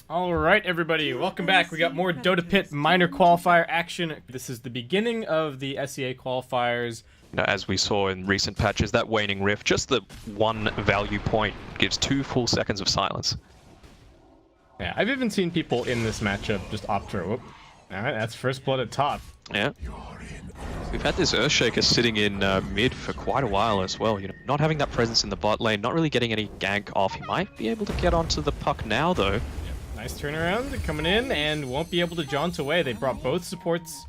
Alright everybody, welcome back. We got more Dota Pit minor qualifier action. This is the beginning of the SEA qualifiers. As we saw in recent patches, that waning rift, just the one value point gives 2 full seconds of silence. Yeah, I've even seen people in this matchup just opt for whoop. Alright, that's first blood at top. Yeah. We've had this Earthshaker sitting in mid for quite a while as well. You know, not having that presence in the bot lane, not really getting any gank off. He might be able to get onto the puck now though. Nice turnaround, coming in, and won't be able to jaunt away. They brought both supports.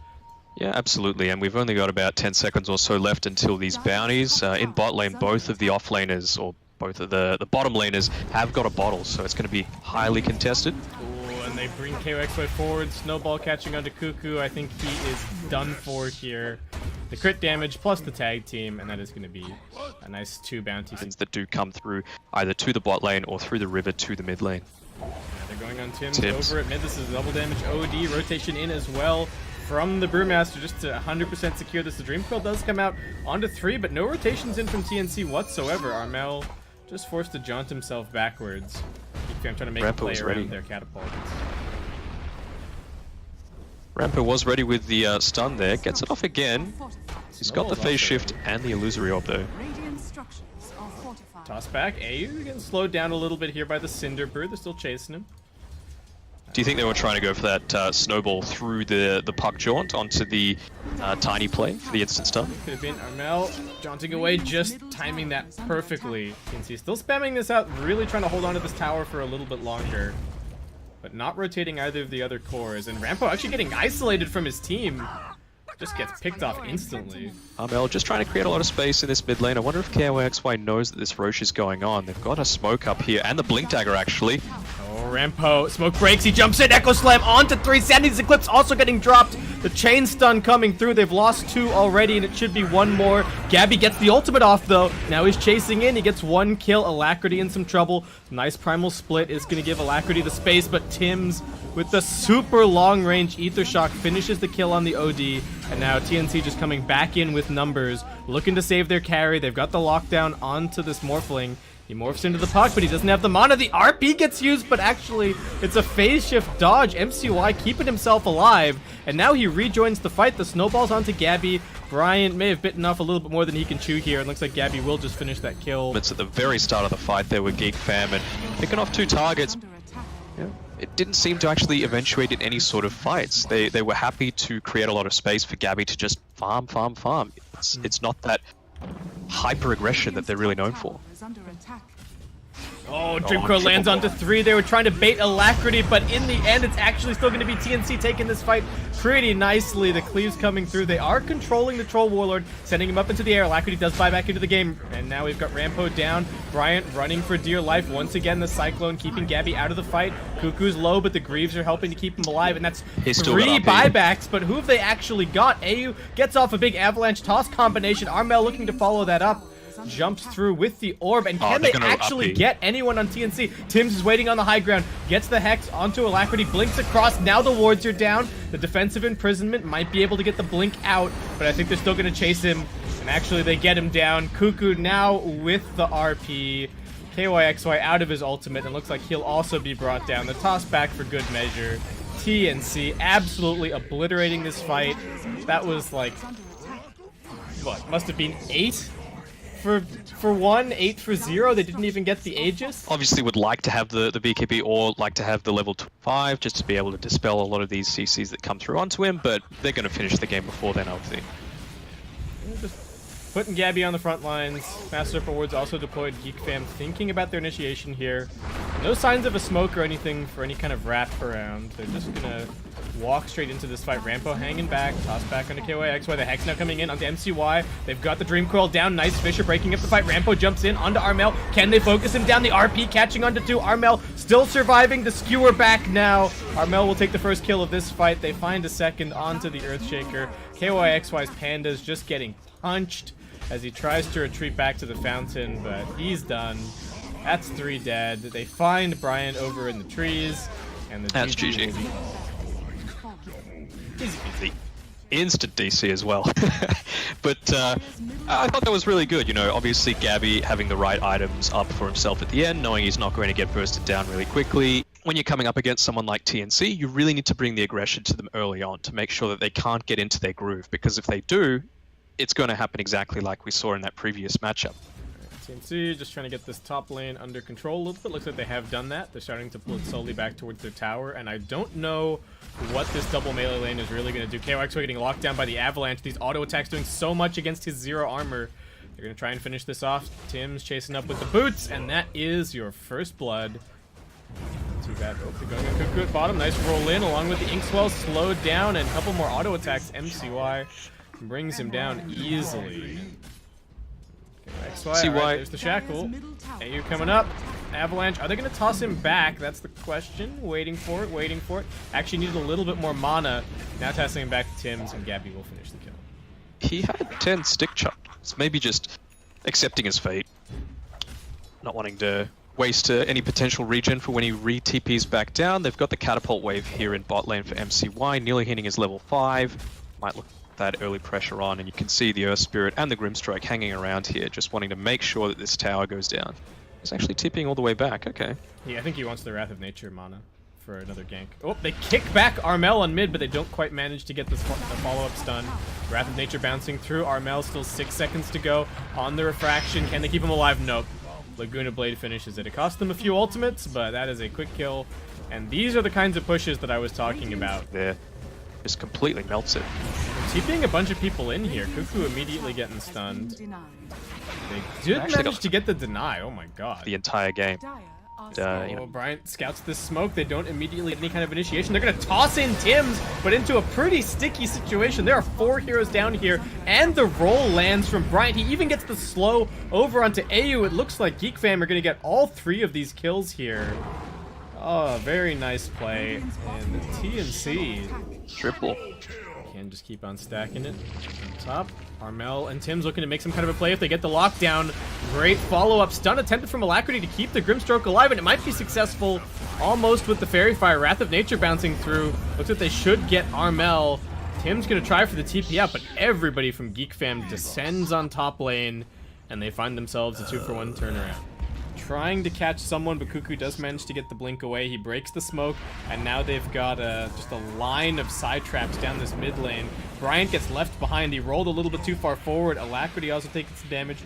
Yeah, absolutely, and we've only got about 10 seconds or so left until these bounties. In bot lane, both of the off laners, or both of the bottom laners, have got a bottle, so it's going to be highly contested. Ooh, and they bring KOXY forward, Snowball catching onto Cuckoo. I think he is done for here. The crit damage plus the tag team, and that is going to be a nice 2 bounties. That do come through either to the bot lane or through the river to the mid lane. Yeah, they're going on Tim's over at mid. This is double damage OD, rotation in as well from the Brewmaster just to 100% secure this. The Dream Coil does come out onto 3, but no rotations in from TNC whatsoever. Armel just forced to jaunt himself backwards. I'm trying to make a play around their catapults. Rampo was ready with the stun there, gets it off again. He's got the phase shift and the illusory orb though. Toss back. AU getting slowed down a little bit here by the Cinder Brew. They're still chasing him. Do you think they were trying to go for that snowball through the puck jaunt onto the tiny play for the instant stun? Could have been Armel jaunting away, just timing that perfectly. TNC still spamming this out, really trying to hold on to this tower for a little bit longer, but not rotating either of the other cores. And Rampo actually getting isolated from his team. Just gets picked off instantly. Armel just trying to create a lot of space in this mid lane. I wonder if KOXY knows that this Roche is going on. They've got a smoke up here, and the Blink Dagger actually. Oh, Rampo, smoke breaks, he jumps in, Echo Slam onto 3, Sandy's Eclipse also getting dropped. The chain stun coming through, they've lost 2 already, and it should be 1 more. Gabby gets the ultimate off though, now he's chasing in, he gets 1 kill, Alacrity in some trouble. Nice primal split is going to give Alacrity the space, but Tim's with the super long range Ether Shock finishes the kill on the OD, and now TNC just coming back in with numbers, looking to save their carry. They've got the lockdown onto this Morphling. He morphs into the puck, but he doesn't have the mana. The RP gets used, but actually, it's a phase shift dodge. MCY keeping himself alive, and now he rejoins the fight. The snowball's onto Gabby. Bryant may have bitten off a little bit more than he can chew here. It looks like Gabby will just finish that kill. It's at the very start of the fight there with GEEK fam, and picking off 2 targets. Yeah. It didn't seem to actually eventuate in any sort of fights. They were happy to create a lot of space for Gabby to just farm. It's not that hyper-aggression that they're really known for. Oh, Dreamcrow lands onto 3. They were trying to bait Alacrity, but in the end, it's actually still going to be TNC taking this fight pretty nicely. The cleaves coming through. They are controlling the Troll Warlord, sending him up into the air. Alacrity does buy back into the game, and now we've got Rampo down. Bryant running for dear life. Once again, the Cyclone keeping Gabby out of the fight. Cuckoo's low, but the Greaves are helping to keep him alive, and that's 3 buybacks, but who have they actually got? AU gets off a big avalanche toss combination. Armel looking to follow that up. Jumps through with the orb, and can they actually get anyone on TNC? Tim's is waiting on the high ground, gets the Hex onto Alacrity, blinks across, now the wards are down. The defensive imprisonment might be able to get the blink out, but I think they're still going to chase him, and actually they get him down. Cuckoo now with the RP. KYXY out of his ultimate, and looks like he'll also be brought down. The toss back for good measure. TNC absolutely obliterating this fight. That was like, what, must have been 8? For 1, 8 for 0, they didn't even get the Aegis. Obviously would like to have the BKB or like to have the level 5 just to be able to dispel a lot of these CCs that come through onto him, but they're going to finish the game before then, obviously. Just putting Gabby on the front lines. Master Upper Wards also deployed. GEEK fam thinking about their initiation here. No signs of a smoke or anything for any kind of wrap around. They're just going to walk straight into this fight. Rampo hanging back, toss back onto KYXY. The Hex now coming in onto MCY. They've got the Dream Coil down. Nice Fisher breaking up the fight. Rampo jumps in onto Armel. Can they focus him down? The RP catching onto 2. Armel still surviving. The skewer back now. Armel will take the first kill of this fight. They find a second onto the Earthshaker. KYXY's Panda's just getting punched as he tries to retreat back to the fountain, but he's done. That's 3 dead. They find Bryant over in the trees, and the that's GG. Easy. Instant DC as well. But I thought that was really good. You know, obviously Gabby having the right items up for himself at the end, knowing he's not going to get bursted down really quickly. when you're coming up against someone like TNC, you really need to bring the aggression to them early on to make sure that they can't get into their groove, because if they do, it's going to happen exactly like we saw in that previous matchup. TNC just trying to get this top lane under control a little bit. Looks like they have done that. They're starting to pull it slowly back towards their tower, and I don't know what this double melee lane is really going to do. KOXY getting locked down by the avalanche. These auto attacks doing so much against his 0 armor. They're going to try and finish this off. Tim's chasing up with the boots, and that is your first blood. Too bad. Oh, they're going to Cuckoo at bottom. Nice roll in along with the Inkswell. Slowed down, and a couple more auto attacks. MCY brings him down easily. XY, right, there's the shackle. AU coming up. Avalanche. Are they going to toss him back? That's the question. Waiting for it, waiting for it. Actually needed a little bit more mana. Now tossing him back to Tim's, and Gabby will finish the kill. He had 10 stick shots. Maybe just accepting his fate. Not wanting to waste any potential regen for when he re-TPs back down. They've got the catapult wave here in bot lane for MCY, nearly hitting his level 5. Might look that early pressure on, and you can see the Earth Spirit and the Grimstrike hanging around here, just wanting to make sure that this tower goes down. He's actually tipping all the way back, okay. Yeah, I think he wants the Wrath of Nature mana for another gank. Oh, they kick back Armel on mid, but they don't quite manage to get this follow-up stun. Wrath of Nature bouncing through. Armel still 6 seconds to go on the refraction. Can they keep him alive? Nope. Laguna Blade finishes it. It cost them a few ultimates, but that is a quick kill. And these are the kinds of pushes that I was talking about. There. Just completely melts it. TPing a bunch of people in here. Cuckoo immediately getting stunned. They did manage to get the deny. Oh my god. The entire game. Bryant scouts this smoke. They don't immediately get any kind of initiation. They're going to toss in Tim's, but into a pretty sticky situation. There are 4 heroes down here, and the roll lands from Bryant. He even gets the slow over onto AU. It looks like GEEK fam are going to get all 3 of these kills here. Oh, very nice play. And the TNC triple. Can just keep on stacking it. On top, Armel and Tim's looking to make some kind of a play if they get the lockdown. Great follow-up stun attempted from Alacrity to keep the Grimstroke alive, and it might be successful almost with the Fairy Fire. Wrath of Nature bouncing through. Looks like they should get Armel. Tim's going to try for the TP out, but everybody from GEEK fam descends on top lane, and they find themselves a 2-for-1 turnaround. Trying to catch someone, but Cuckoo does manage to get the blink away. He breaks the smoke, and now they've got just a line of side traps down this mid lane. Bryant gets left behind. He rolled a little bit too far forward. Alacrity also taking some damage.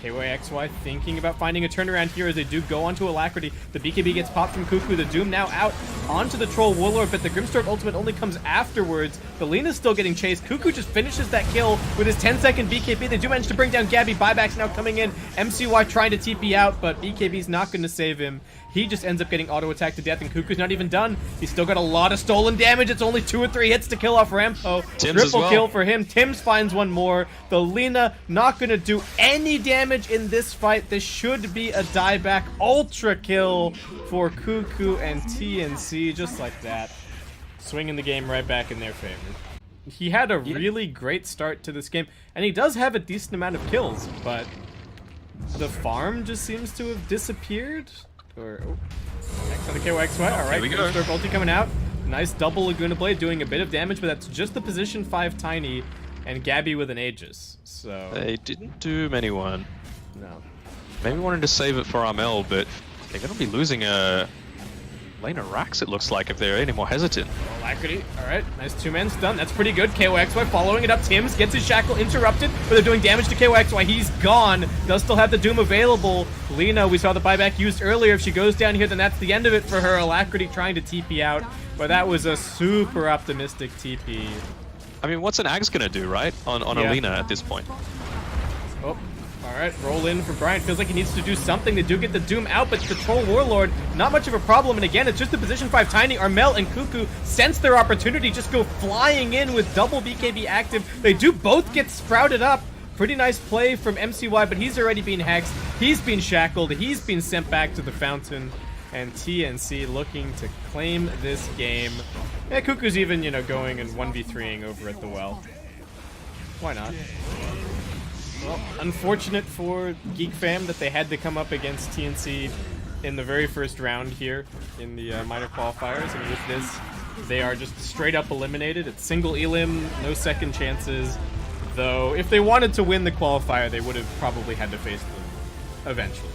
KYXY thinking about finding a turnaround here as they do go onto Alacrity. The BKB gets popped from Cuckoo. The Doom now out onto the Troll Warlord, but the Grimstroke ultimate only comes afterwards. The Lena's still getting chased. Cuckoo just finishes that kill with his 10-second BKB. They do manage to bring down Gabby. Buybacks now coming in. MCY trying to TP out, but BKB's not going to save him. He just ends up getting auto-attacked to death, and Cuckoo's not even done. He's still got a lot of stolen damage. It's only 2 or 3 hits to kill off Rampo. Triple kill for him. Tim's finds one more. The Lena not going to do any damage in this fight. This should be a dieback ultra kill for Cuckoo and TNC, just like that. Swinging the game right back in their favor. He had a really great start to this game, and he does have a decent amount of kills, but the farm just seems to have disappeared. Or, next on the KYXY. Alright, Grimstroke ulti coming out. Nice double Laguna Blade doing a bit of damage, but that's just the position 5 Tiny and Gabby with an Aegis. So they didn't do anyone. No. Maybe wanted to save it for Armel, but they're going to be losing a lane of Rax, it looks like, if they're any more hesitant. Alacrity. Alright, nice 2-man stun. That's pretty good. KOXY following it up. Tim's gets his shackle interrupted, but they're doing damage to KOXY. He's gone. Does still have the Doom available. Lena, we saw the buyback used earlier. If she goes down here, then that's the end of it for her. Alacrity trying to TP out, but that was a super optimistic TP. I mean, what's an Axe going to do, right? On a Lena at this point. Oh. Alright, roll in for Bryant. Feels like he needs to do something. They do get the Doom out, but the Troll Warlord, not much of a problem. And again, it's just the position 5 Tiny. Armel and Cuckoo sense their opportunity, just go flying in with double BKB active. They do both get sprouted up. Pretty nice play from MCY, but he's already been hexed. He's been shackled. He's been sent back to the fountain. And TNC looking to claim this game. Yeah, Cuckoo's even, going and 1v3ing over at the well. Why not? Well, unfortunate for GEEK fam that they had to come up against TNC in the very first round here in the minor qualifiers, and with this, they are just straight up eliminated. It's single elim, no second chances, though if they wanted to win the qualifier, they would have probably had to face them eventually.